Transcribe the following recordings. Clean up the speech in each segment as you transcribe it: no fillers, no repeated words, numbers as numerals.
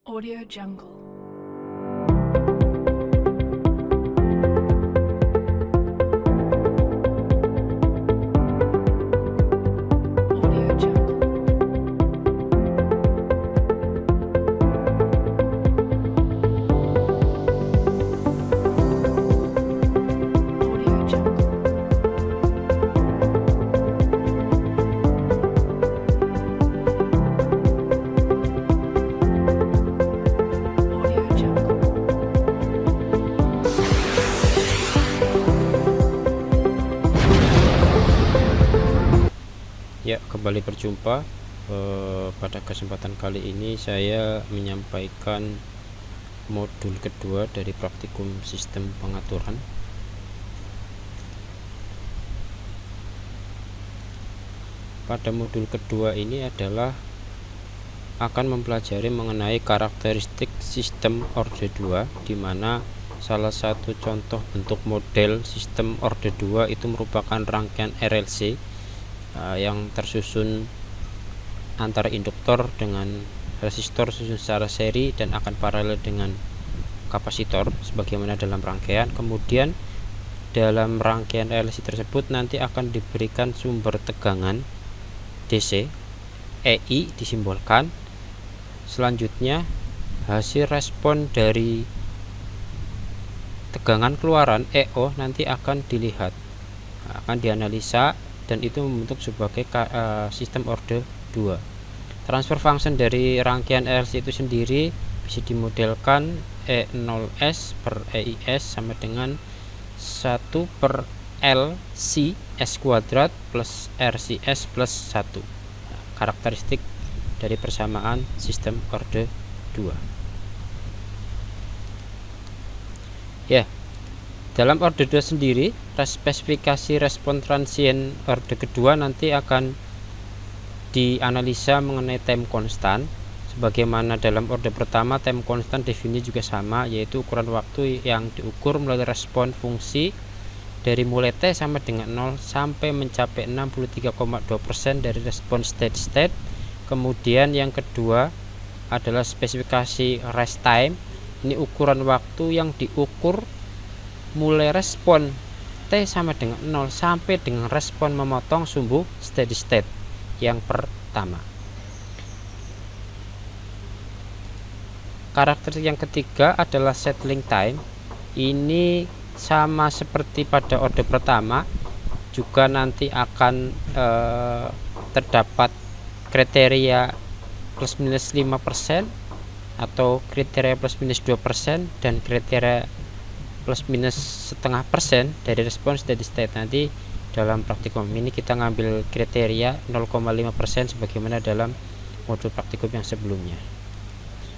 Audio Jungle. Audio Jungle. Audio Jungle. Audio Jungle. Ya, kembali berjumpa. Pada kesempatan kali ini saya menyampaikan modul kedua dari praktikum sistem pengaturan. Pada modul kedua ini adalah akan mempelajari mengenai karakteristik sistem orde 2, di mana salah satu contoh bentuk model sistem orde 2 itu merupakan rangkaian RLC yang tersusun antara induktor dengan resistor susun secara seri dan akan paralel dengan kapasitor sebagaimana dalam rangkaian. Kemudian dalam rangkaian RLC tersebut nanti akan diberikan sumber tegangan DC, EI disimbolkan. Selanjutnya hasil respon dari tegangan keluaran EO nanti akan dilihat, akan dianalisa, dan itu membentuk sebagai sistem orde 2. Transfer function dari rangkaian RLC itu sendiri bisa dimodelkan E0S per EIS sama dengan 1 per LC S kuadrat plus RCS plus 1. Karakteristik dari persamaan sistem orde 2. Ya, dalam orde 2 sendiri, spesifikasi respon transien orde kedua nanti akan dianalisa mengenai time constant. Sebagaimana dalam orde pertama, time constant definisi juga sama, yaitu ukuran waktu yang diukur melalui respon fungsi dari mulai T sama dengan 0 sampai mencapai 63,2% dari respon steady state. Kemudian yang kedua adalah spesifikasi rest time. Ini ukuran waktu yang diukur mulai respon T sama dengan 0 sampai dengan respon memotong sumbu steady state yang pertama. Karakteristik yang ketiga adalah settling time. Ini sama seperti pada orde pertama, juga nanti akan terdapat kriteria plus minus 5% atau kriteria plus minus 2% dan kriteria plus minus setengah persen dari respon steady state. Nanti dalam praktikum ini kita ngambil kriteria 0,5% sebagaimana dalam modul praktikum yang sebelumnya.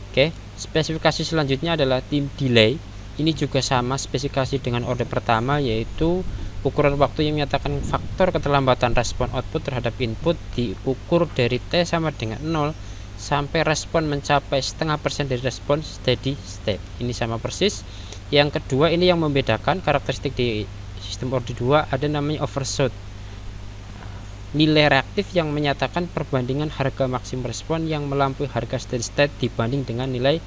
Oke, spesifikasi selanjutnya adalah time delay. Ini juga sama spesifikasi dengan orde pertama, yaitu ukuran waktu yang menyatakan faktor keterlambatan respon output terhadap input diukur dari T sama dengan 0 sampai respon mencapai setengah persen dari respon steady state. Ini sama persis. Yang kedua, ini yang membedakan karakteristik di sistem orde 2 ada namanya overshoot. Nilai reaktif yang menyatakan perbandingan harga maksimum respon yang melampaui harga steady state dibanding dengan nilai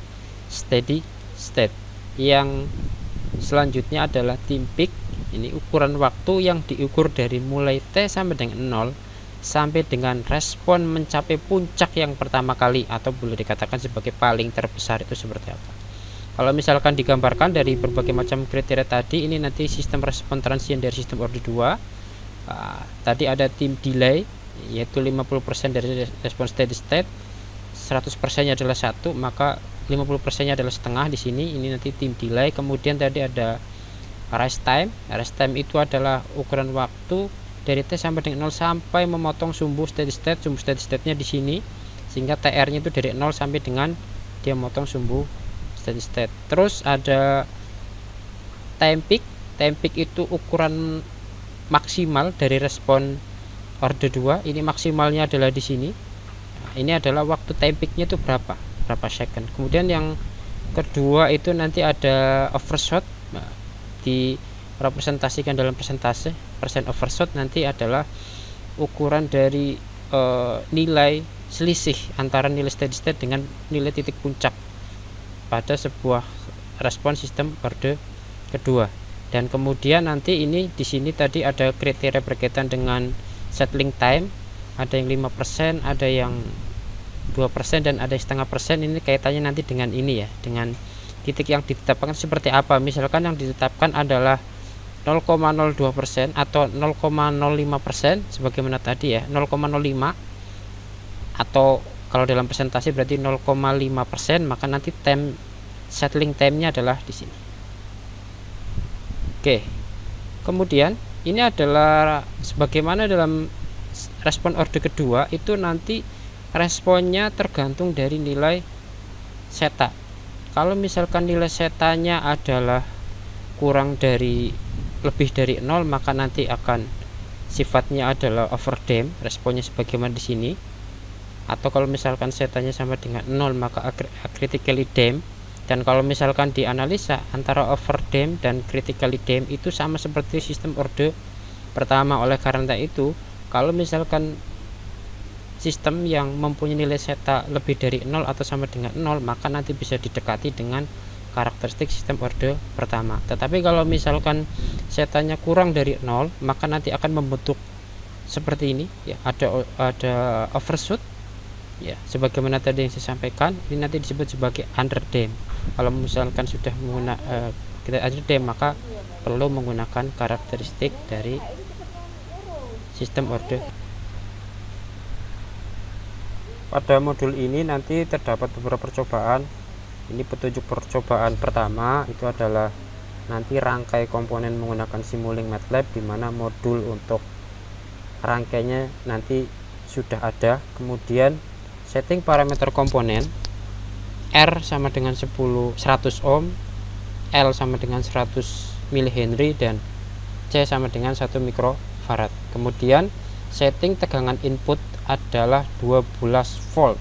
steady state. Yang selanjutnya adalah time peak. Ini ukuran waktu yang diukur dari mulai T sampai dengan 0 sampai dengan respon mencapai puncak yang pertama kali, atau boleh dikatakan sebagai paling terbesar. Itu seperti apa? Kalau misalkan digambarkan dari berbagai macam kriteria tadi, ini nanti sistem respon transien dari sistem orde 2. Tadi ada time delay, yaitu 50% dari respon steady state, 100% nya adalah 1, maka 50% nya adalah setengah di sini. Ini nanti time delay. Kemudian tadi ada rest time. Rest time itu adalah ukuran waktu dari T sampai dengan 0 sampai memotong sumbu steady state. Sumbu steady state-nya di sini, sehingga TR-nya itu dari 0 sampai dengan dia memotong sumbu steady state. Terus ada time peak. Time peak itu ukuran maksimal dari respon orde 2. Ini maksimalnya adalah di sini. Ini adalah waktu time peaknya itu berapa second. Kemudian yang kedua itu nanti ada overshot. Direpresentasikan dalam persentase. Persen overshot nanti adalah ukuran dari nilai selisih antara nilai steady state dengan nilai titik puncak pada sebuah respon sistem orde kedua. Dan kemudian nanti ini di sini tadi ada kriteria berkaitan dengan settling time, ada yang 5%, ada yang 2%, dan ada yang 0,5%. Ini kaitannya nanti dengan ini ya, dengan titik yang ditetapkan seperti apa. Misalkan yang ditetapkan adalah 0,02% atau 0,05%, sebagaimana tadi ya, 0,05, atau kalau dalam presentasi berarti 0,5%, maka nanti settling time-nya adalah di sini. Oke. Kemudian ini adalah sebagaimana dalam respon orde kedua, itu nanti responnya tergantung dari nilai seta. Kalau misalkan nilai setanya adalah lebih dari 0, maka nanti akan sifatnya adalah overdamp, responnya sebagaimana di sini. Atau kalau misalkan setanya sama dengan 0, maka critically damp. Dan kalau misalkan dianalisa antara overdamp dan critically damp itu sama seperti sistem orde pertama. Oleh karena itu, kalau misalkan sistem yang mempunyai nilai seta lebih dari 0 atau sama dengan 0, maka nanti bisa didekati dengan karakteristik sistem orde pertama. Tetapi kalau misalkan setanya kurang dari 0, maka nanti akan membentuk seperti ini ya, ada overshoot ya, sebagaimana tadi yang saya sampaikan. Ini nanti disebut sebagai underdamp. Kalau misalkan sudah menggunakan kita underdamp, maka perlu menggunakan karakteristik dari sistem orde. Pada modul ini nanti terdapat beberapa percobaan. Ini petunjuk percobaan pertama itu adalah nanti rangkai komponen menggunakan Simulink MATLAB, di mana modul untuk rangkainya nanti sudah ada. Kemudian setting parameter komponen, R sama dengan 100 ohm, L sama dengan 100 mH, dan C sama dengan 1 mikrofarad. Kemudian setting tegangan input adalah 12 volt.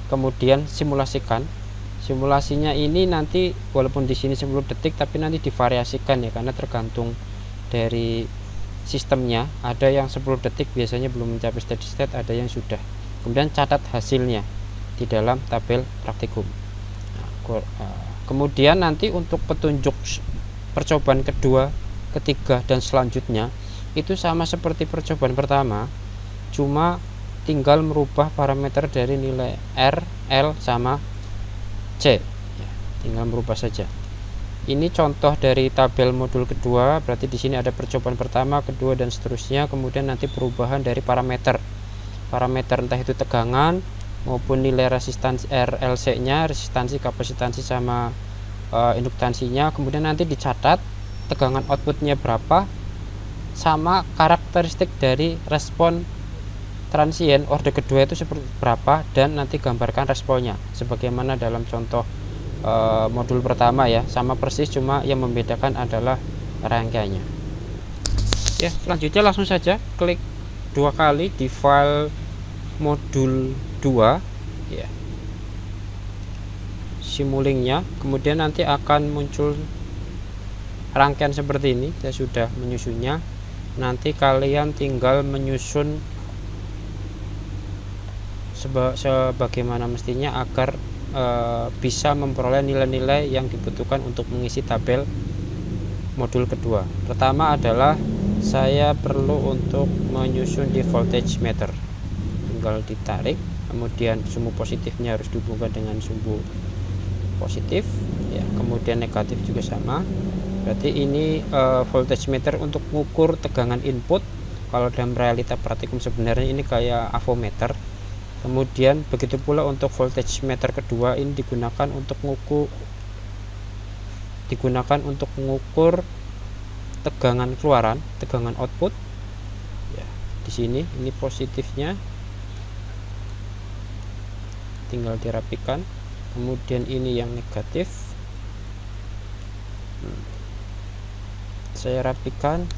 Kemudian simulasinya ini nanti walaupun di sini 10 detik, tapi nanti divariasikan ya, karena tergantung dari sistemnya. Ada yang 10 detik biasanya belum mencapai steady state, ada yang sudah. Kemudian catat hasilnya di dalam tabel praktikum. Kemudian nanti untuk petunjuk percobaan kedua, ketiga, dan selanjutnya itu sama seperti percobaan pertama, cuma tinggal merubah parameter dari nilai R, L, sama C ya, tinggal merubah saja. Ini contoh dari tabel modul kedua. Berarti di sini ada percobaan pertama, kedua, dan seterusnya. Kemudian nanti perubahan dari parameter entah itu tegangan maupun nilai resistansi RLC nya, resistansi, kapasitansi, sama induktansinya. Kemudian nanti dicatat tegangan outputnya berapa, sama karakteristik dari respon transien orde kedua itu seperti berapa, dan nanti gambarkan responnya sebagaimana dalam contoh modul pertama ya, sama persis, cuma yang membedakan adalah rangkaiannya. Ya, selanjutnya langsung saja klik 2 kali di file modul 2 ya, Simulinknya. Kemudian nanti akan muncul rangkaian seperti ini. Saya sudah menyusunnya. Nanti kalian tinggal menyusun sebagaimana mestinya agar bisa memperoleh nilai-nilai yang dibutuhkan untuk mengisi tabel modul kedua. Pertama adalah saya perlu untuk menyusun di voltage meter. Tinggal ditarik, kemudian sumbu positifnya harus dihubungkan dengan sumbu positif ya, kemudian negatif juga sama. Berarti ini voltage meter untuk mengukur tegangan input. Kalau dalam realita praktikum sebenarnya ini kayak avometer. Kemudian begitu pula untuk voltage meter kedua, ini digunakan untuk mengukur tegangan keluaran, tegangan output ya. Di sini ini positifnya tinggal dirapikan, kemudian ini yang negatif saya rapikan.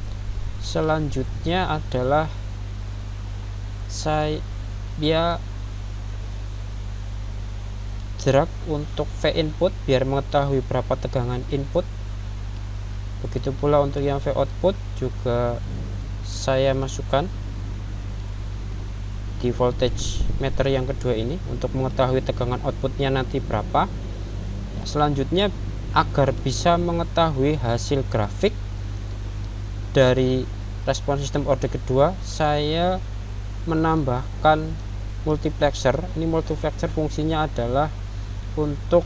Selanjutnya adalah saya drag untuk V input biar mengetahui berapa tegangan input. Begitu pula untuk yang V output juga saya masukkan di voltage meter yang kedua ini untuk mengetahui tegangan outputnya nanti berapa. selanjutnya agar bisa mengetahui hasil grafik dari respon sistem order kedua, saya menambahkan multiplexer. Ini multiplexer fungsinya adalah untuk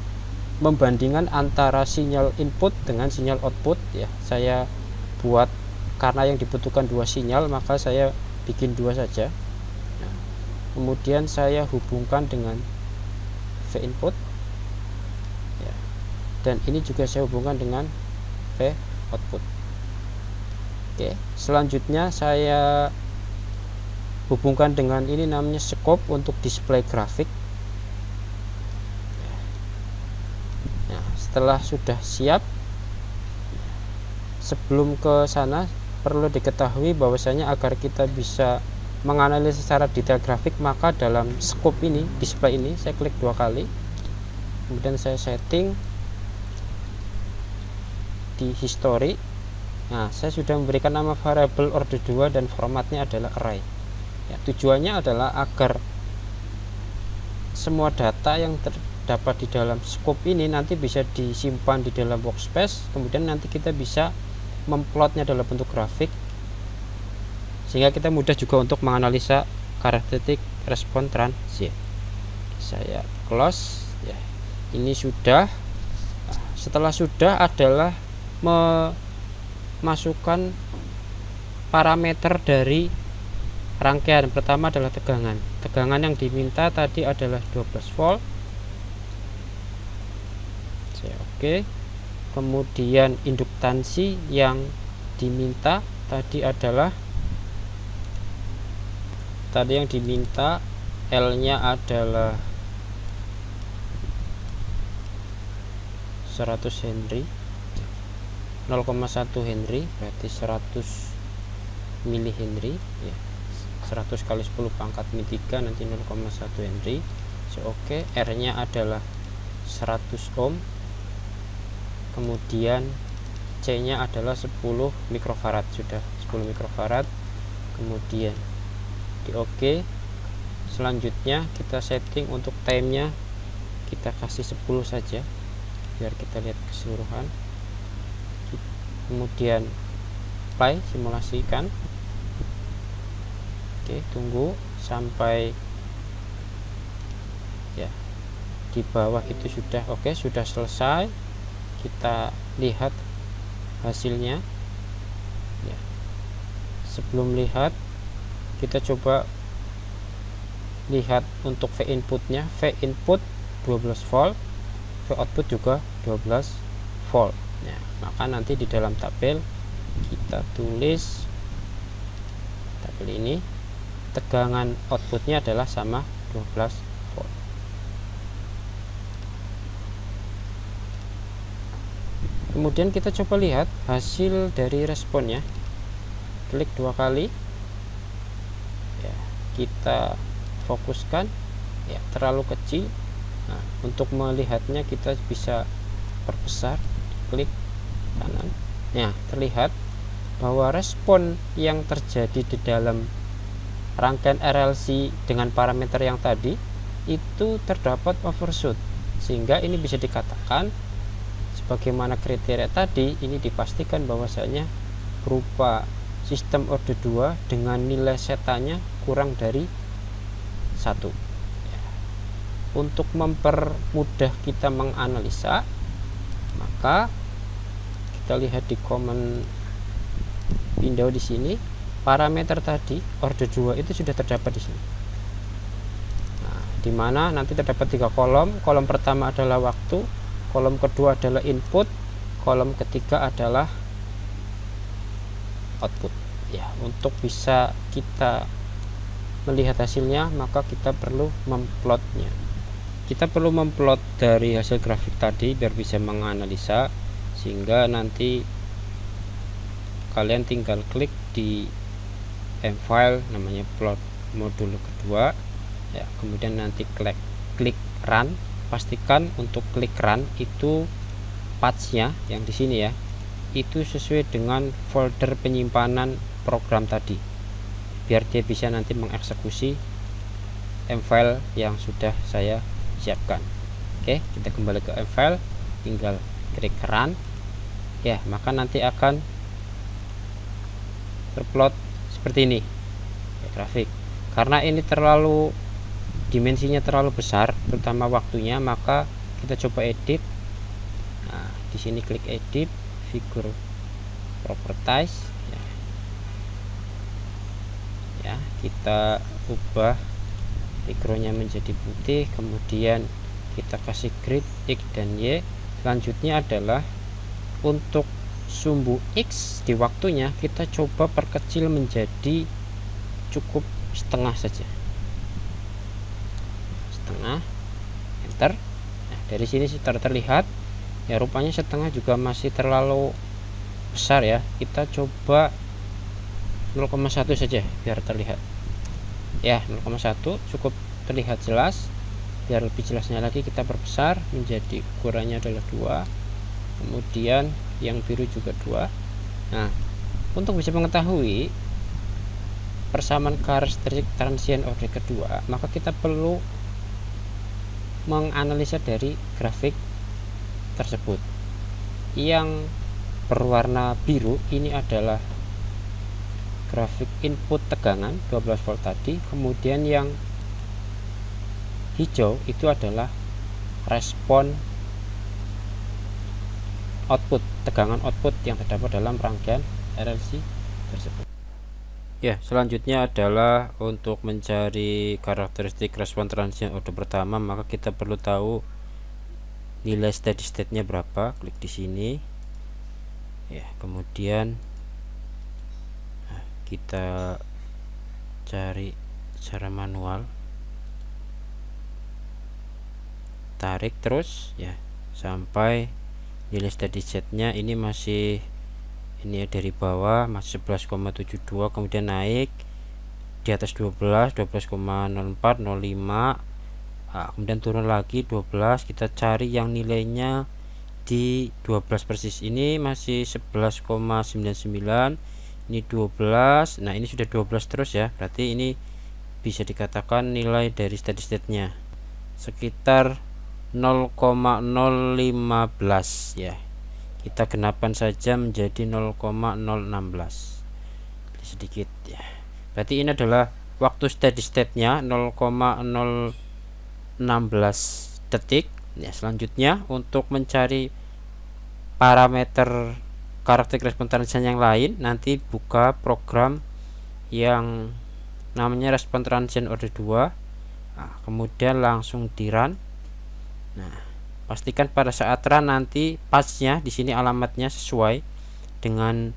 membandingkan antara sinyal input dengan sinyal output ya. Saya buat karena yang dibutuhkan dua sinyal, maka saya bikin dua saja. Nah, kemudian saya hubungkan dengan V input ya, dan ini juga saya hubungkan dengan V output. Oke, selanjutnya saya hubungkan dengan ini namanya scope untuk display grafik. Nah, setelah sudah siap, sebelum ke sana perlu diketahui bahwasanya agar kita bisa menganalisis secara detail grafik, maka dalam scope ini, display ini, saya klik 2 kali, kemudian saya setting di history. Nah, saya sudah memberikan nama variabel order 2 dan formatnya adalah array ya. Tujuannya adalah agar semua data yang terdapat di dalam scope ini nanti bisa disimpan di dalam workspace, kemudian nanti kita bisa memplotnya dalam bentuk grafik, sehingga kita mudah juga untuk menganalisa karakteristik respon transient. Saya close ya. Ini sudah. Setelah sudah adalah memasukkan parameter dari rangkaian. Pertama adalah tegangan. Tegangan yang diminta tadi adalah 12 volt. Saya oke. Kemudian induktansi yang diminta tadi adalah L-nya adalah 100 Henry, 0,1 Henry berarti 100 mili Henry ya. 100 kali 10 pangkat min 3 nanti 0,1 Henry. Oke, R-nya adalah 100 ohm. Kemudian C-nya adalah 10 mikrofarad, sudah 10 mikrofarad. Kemudian di oke. Selanjutnya kita setting untuk time-nya, kita kasih 10 saja biar kita lihat keseluruhan. Kemudian play, simulasikan. Oke, tunggu sampai ya di bawah itu sudah oke, sudah selesai. Kita lihat hasilnya ya. Sebelum lihat, kita coba lihat untuk V inputnya. V input 12 volt, V output juga 12 volt. Nah, maka nanti di dalam tabel kita tulis tabel ini, tegangan outputnya adalah sama 12 volt. Kemudian kita coba lihat hasil dari responnya. Klik 2 kali ya, kita fokuskan ya, terlalu kecil. Nah, untuk melihatnya kita bisa perbesar, klik kanan. Nah, terlihat bahwa respon yang terjadi di dalam rangkaian RLC dengan parameter yang tadi itu terdapat overshoot, sehingga ini bisa dikatakan sebagaimana kriteria tadi, ini dipastikan bahwasanya berupa sistem order 2 dengan nilai setannya kurang dari 1. Untuk mempermudah kita menganalisa, maka kita lihat di command window di sini, parameter tadi order 2 itu sudah terdapat di sini. Nah, di mana nanti terdapat 3 kolom. Kolom pertama adalah waktu, kolom kedua adalah input, kolom ketiga adalah output. Ya, untuk bisa kita melihat hasilnya, maka kita perlu memplotnya. Kita perlu memplot dari hasil grafik tadi biar bisa menganalisa, sehingga nanti kalian tinggal klik di file namanya plot modul kedua ya, kemudian nanti klik run. Pastikan untuk klik run itu pathnya yang di sini ya, itu sesuai dengan folder penyimpanan program tadi, biar dia bisa nanti mengeksekusi file yang sudah saya siapkan. Oke, kita kembali ke file. tinggal klik run ya, maka nanti akan terplot seperti ini ya, grafik. Karena ini terlalu dimensinya terlalu besar, terutama waktunya, maka kita coba edit. Nah, di sini klik edit figure properties ya, kita ubah backgroundnya menjadi putih, kemudian kita kasih grid X dan Y. Selanjutnya adalah untuk sumbu X di waktunya kita coba perkecil menjadi cukup setengah saja, setengah, enter. Nah, dari sini sudah terlihat ya, rupanya setengah juga masih terlalu besar ya, kita coba 0,1 saja biar terlihat ya, 0,1 cukup terlihat jelas. Biar lebih jelasnya lagi kita perbesar menjadi ukurannya adalah 2, kemudian yang biru juga 2. Nah, untuk bisa mengetahui persamaan karakteristik transient order kedua, maka kita perlu menganalisa dari grafik tersebut. Yang berwarna biru ini adalah grafik input tegangan 12 volt tadi, kemudian yang hijau itu adalah respon output, tegangan output yang terdapat dalam rangkaian RLC tersebut. Ya, selanjutnya adalah untuk mencari karakteristik respon transient order pertama, maka kita perlu tahu nilai steady state-nya berapa. Klik di sini. Ya, kemudian kita cari secara manual, tarik terus ya sampai nilai steady state-nya ini masih ini ya, dari bawah masih 11,72, kemudian naik di atas 12, 12,04, 05. Nah, kemudian turun lagi 12, kita cari yang nilainya di 12 persis. Ini masih 11,99, ini 12. Nah, ini sudah 12 terus ya, berarti ini bisa dikatakan nilai dari steady state-nya sekitar 0,015 ya. Kita genapkan saja menjadi 0,016 sedikit ya. Berarti ini adalah waktu steady state-nya 0,016 detik ya. Selanjutnya untuk mencari parameter karakteristik respon transient yang lain, nanti buka program yang namanya respon transient order 2. Nah, kemudian langsung di run. Nah, pastikan pada saat run nanti pasnya di sini alamatnya sesuai dengan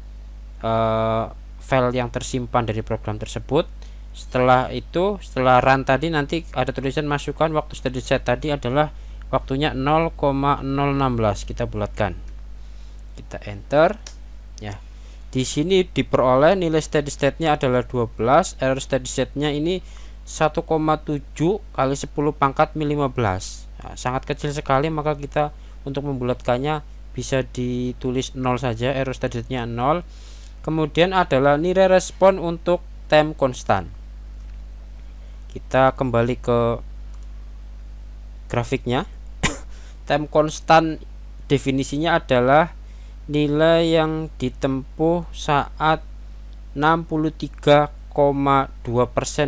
file yang tersimpan dari program tersebut. Setelah itu, setelah run tadi nanti ada tulisan masukkan waktu steady state tadi adalah waktunya 0,016. Kita bulatkan. Kita enter ya. Di sini diperoleh nilai steady state-nya adalah 12, error steady state-nya ini 1,7 kali 10 pangkat min 15. Nah, sangat kecil sekali, maka kita untuk membulatkannya bisa ditulis 0 saja, error steady state-nya 0. Kemudian adalah nilai respon untuk time constant. Kita kembali ke grafiknya. Time constant definisinya adalah nilai yang ditempuh saat 63,2%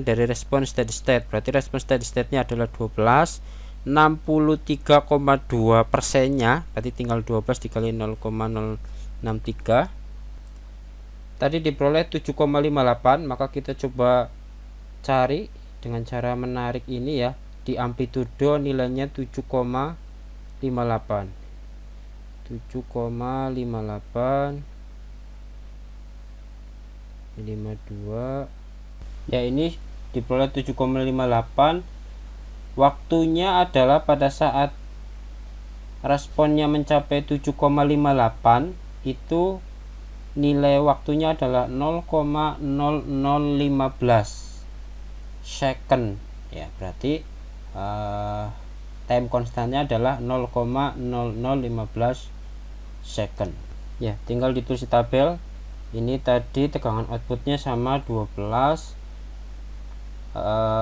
dari respon steady state. Berarti respon steady state-nya adalah 12, 63,2%-nya berarti tinggal 12 dikali 0,063. Tadi diperoleh 7,58, maka kita coba cari dengan cara menarik ini ya. Di amplitudo nilainya 7,58. 7,58 52 ya, ini diperoleh 7,58. Waktunya adalah pada saat responnya mencapai 7,58 itu nilai waktunya adalah 0,0015 second ya, berarti time constantnya adalah 0,0015 second ya. Tinggal ditulis di tabel. Ini tadi tegangan outputnya sama 12,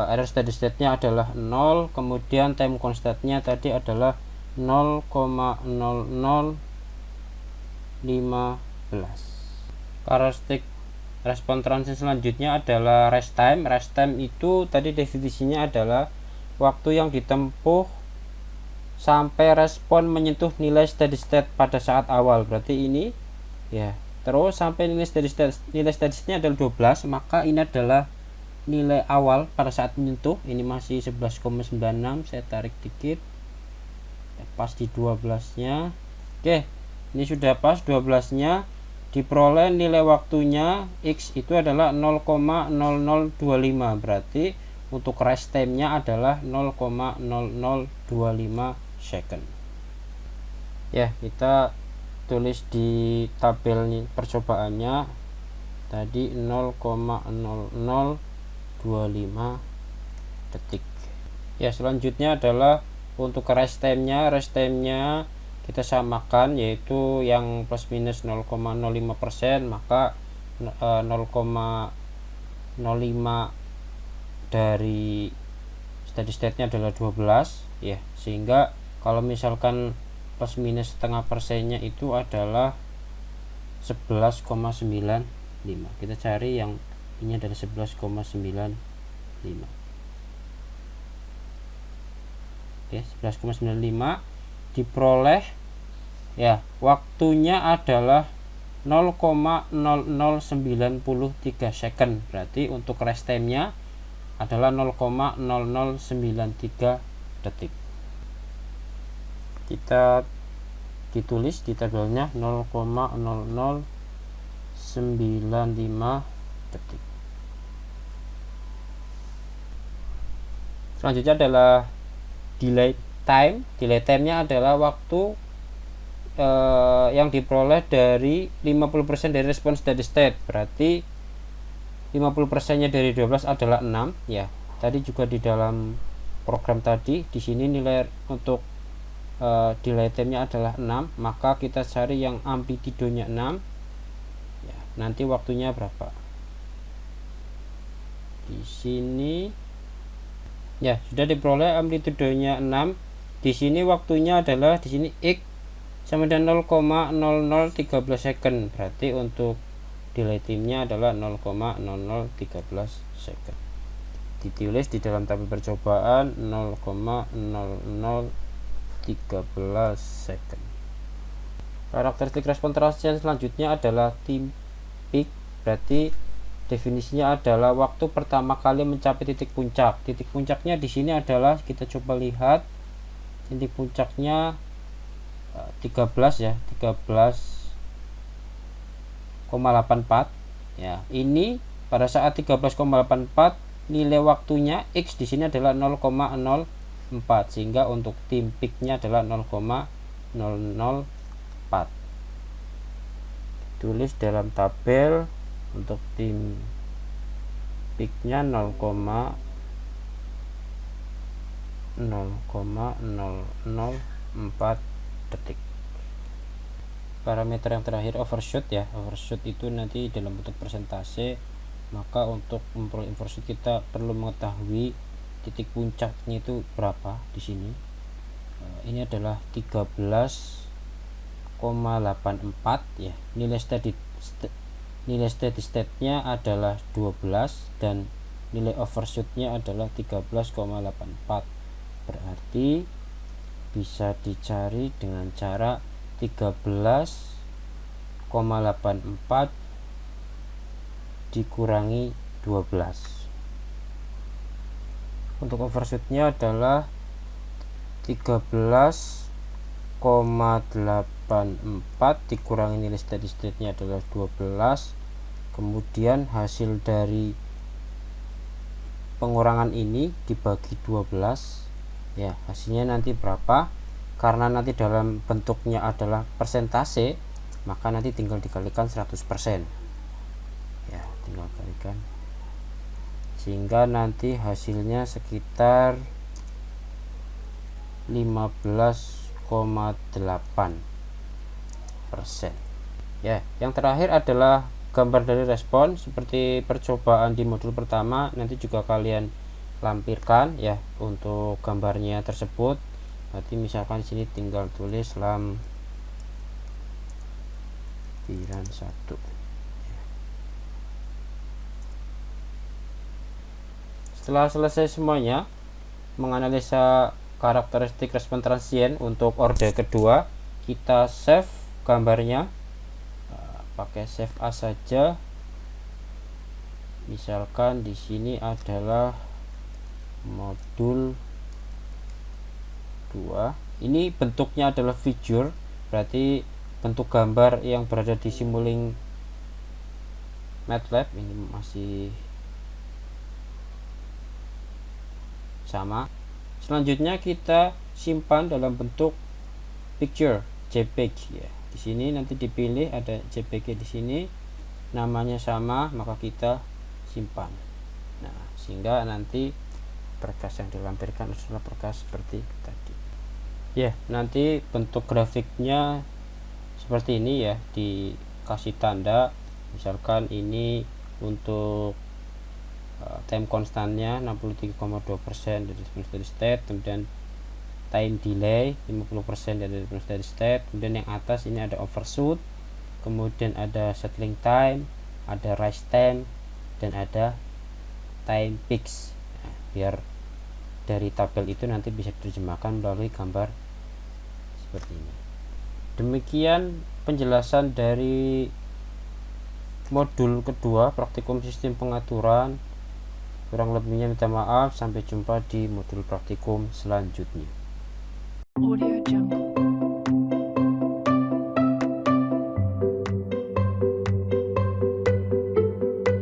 error steady state nya adalah 0, kemudian time constantnya tadi adalah 0,0015. Karakteristik respon transient selanjutnya adalah rest time. Rest time itu tadi definisinya adalah waktu yang ditempuh sampai respon menyentuh nilai steady state pada saat awal. Berarti ini ya, terus sampai nilai steady state-nya adalah 12, maka ini adalah nilai awal pada saat menyentuh. Ini masih 11,96, saya tarik dikit pas di 12-nya. Oke, ini sudah pas 12-nya. Diperoleh nilai waktunya X itu adalah 0,0025, berarti untuk rest time-nya adalah 0,0025 second. Ya, kita tulis di tabel percobaannya tadi 0,0025 detik. Ya, selanjutnya adalah untuk rest time-nya. Rest time-nya kita samakan, yaitu yang plus minus 0,05%, maka 0,05 dari steady state-nya adalah 12 ya, sehingga kalau misalkan plus minus setengah persennya itu adalah 11,95. Kita cari yang ini adalah 11,95. Oke, 11,95 diperoleh ya, waktunya adalah 0,0093 second, berarti untuk rest time-nya adalah 0,0093 detik. Kita ditulis di tabelnya 0,0095 detik. Selanjutnya adalah delay time. Delay time-nya adalah waktu yang diperoleh dari 50% dari respon steady state, berarti 50%-nya dari 12 adalah 6 ya. Tadi juga di dalam program tadi di sini nilai untuk delay time-nya adalah 6, maka kita cari yang amplitudonya 6 ya, nanti waktunya berapa. Di sini ya sudah diperoleh amplitudonya 6. Di sini waktunya adalah di sini X sama dengan 0,0013 second, berarti untuk delay time-nya adalah 0,0013 second. Ditulis di dalam tabel percobaan 0,0013 second. Karakteristik respon transient selanjutnya adalah time peak, berarti definisinya adalah waktu pertama kali mencapai titik puncak. Titik puncaknya di sini adalah, kita coba lihat, titik puncaknya 13 ya, 13,84 ya. Ini pada saat 13,84 nilai waktunya X di sini adalah 0,04, sehingga untuk tim peak-nya adalah 0,004. Tulis dalam tabel untuk tim peak-nya 0,004 detik. Parameter yang terakhir overshoot ya. Overshoot itu nanti dalam bentuk persentase, maka untuk memperoleh overshoot kita perlu mengetahui titik puncaknya itu berapa. Di sini ini adalah 13,84 ya. Nilai steady state-nya adalah 12 dan nilai overshoot-nya adalah 13,84. Berarti bisa dicari dengan cara 13,84 dikurangi 12. Untuk overshoot-nya adalah 13,84 dikurangi nilai steady state-nya adalah 12. Kemudian hasil dari pengurangan ini dibagi 12 ya, hasilnya nanti berapa. Karena nanti dalam bentuknya adalah persentase, maka nanti tinggal dikalikan 100% ya, tinggal kalikan, sehingga nanti hasilnya sekitar 15,8% ya. Yang terakhir adalah gambar dari respon seperti percobaan di modul pertama. Nanti juga kalian lampirkan ya untuk gambarnya tersebut. Berarti misalkan di sini tinggal tulis lampiran 1. Setelah selesai semuanya menganalisa karakteristik respon transient untuk orde kedua, kita save gambarnya. Pakai save as saja. Misalkan di sini adalah modul 2. Ini bentuknya adalah figure, berarti bentuk gambar yang berada di Simulink MATLAB ini masih sama. Selanjutnya kita simpan dalam bentuk picture JPEG ya. Di sini nanti dipilih ada JPEG di sini, namanya sama, maka kita simpan. Nah, sehingga nanti berkas yang dilampirkan adalah berkas seperti tadi. Ya, nanti bentuk grafiknya seperti ini ya, dikasih tanda. Misalkan ini untuk time konstannya 63,2% dari steady state, kemudian time delay 50% dari steady state, kemudian yang atas ini ada overshoot, kemudian ada settling time, ada rise time, dan ada time peaks. Nah, biar dari tabel itu nanti bisa diterjemahkan melalui gambar seperti ini. Demikian penjelasan dari modul kedua praktikum sistem pengaturan. Kurang lebihnya minta maaf. Sampai jumpa di modul praktikum selanjutnya. Audio Jungle.